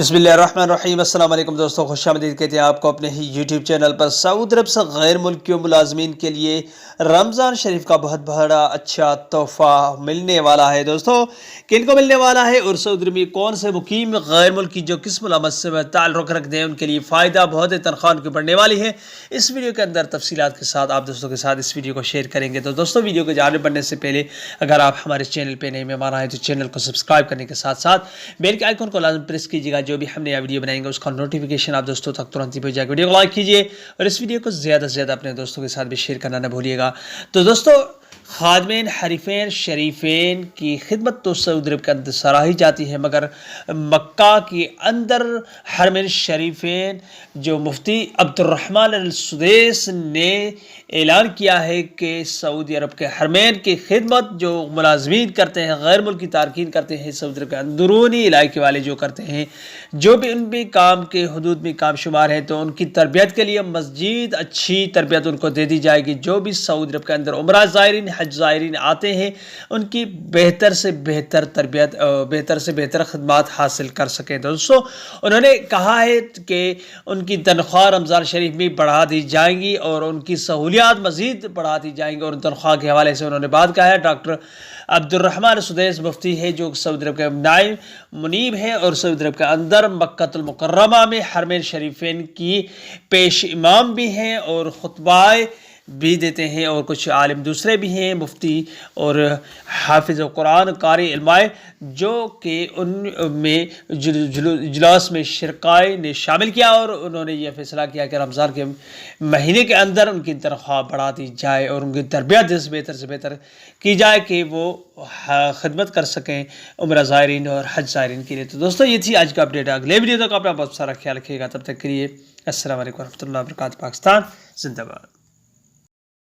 बिस्मिल्लाहिर्रहमानिर्रहीम। अस्सलाम वालेकुम दोस्तों, खुश आमदीद कहते हैं आपको अपने ही यूट्यूब चैनल पर। सऊदी अरब से गैर मुल्कियों मुलाजमीन के लिए रमज़ान शरीफ का बहुत बड़ा अच्छा तोहफ़ा मिलने वाला है। दोस्तों, किन को मिलने वाला है और सऊदी अरब में कौन से मुकीम गैर मुल्की जो किस मुलामत से ताल्लुक़ रखते हैं उनके लिए फ़ायदा बहुत तनख्वाह उनकी बढ़ने वाली है। इस वीडियो के अंदर तफसीलात के साथ आप दोस्तों के साथ इस वीडियो को शेयर करेंगे। तो दोस्तों, वीडियो को जाने बढ़ने से पहले अगर आप हमारे चैनल पर नए मेहमान आए तो चैनल को सब्सक्राइब करने के साथ साथ बेल के आइकन को लाजम प्रेस कीजिएगा। जो भी हम नया वीडियो बनाएंगे उसका नोटिफिकेशन आप दोस्तों तक तुरंत ही पहुंच जाएगा। वीडियो को लाइक कीजिए और इस वीडियो को ज़्यादा से ज़्यादा अपने दोस्तों के साथ भी शेयर करना न भूलिएगा। तो दोस्तों, खादमेन हरीफेन शरीफेन की खिदमत तो सऊदी अरब के अंदर सराही जाती है, मगर मक्का के अंदर हरमैन शरीफेन जो मुफ्ती अब्दुर्रहमान अल सुदैस ने ऐलान किया है कि सऊदी अरब के हरमैन की खिदमत जो मुलाजमीन करते हैं, गैर मुल्की तारकीन करते हैं, सऊदी अरब के अंदरूनी इलाके वाले जो करते हैं, जो भी उन भी काम के हदूद में काम शुमार है, तो उनकी तरबियत के लिए मस्जिद अच्छी तरबियत उनको दे दी जाएगी। जो भी सऊदी अरब के अंदर उमरा ज़ायरीन हज ज़ायरीन आते हैं उनकी बेहतर से बेहतर तरबियत, बेहतर से बेहतर खदमात हासिल कर सकें। दोस्तों, उन्होंने कहा है कि उनकी तनख्वाह रमज़ान शरीफ में बढ़ा दी जाएंगी और उनकी सहूलियात मज़ीद बढ़ा दी जाएंगी। और तनख्वाह के हवाले से उन्होंने बात कहा है। डॉक्टर अब्दुर्रहमान सुदैस मुफ्ती है जो सऊदी अरब के नाइब मुनीब है और सऊदी अरब के अंदर मक्कतुल मुकर्रमा में हरमैन शरीफेन की पेश इमाम भी हैं और खुतबाए भी देते हैं। और कुछ आलिम दूसरे भी हैं, मुफ्ती और हाफिज़ कुरान कारी इल्माए, जो कि उनमें इजलास में शिरकाए ने शामिल किया और उन्होंने ये फैसला किया कि रमज़ान के महीने के अंदर उनकी तनख्वाह बढ़ा दी जाए और उनकी तरबियत से बेहतर की जाए कि वो खिदमत कर सकें उम्रा ज़ायरीन और हज ज़ायरीन के लिए। तो दोस्तों, ये थी आज का अपडेट। अगले वीडियो तक अपना बहुत सारा ख्याल रखिएगा। तब तक के लिए अस्सलाम वालेकुम रहमतुल्लाहि व बरकातहू। पाकिस्तान जिंदाबाद।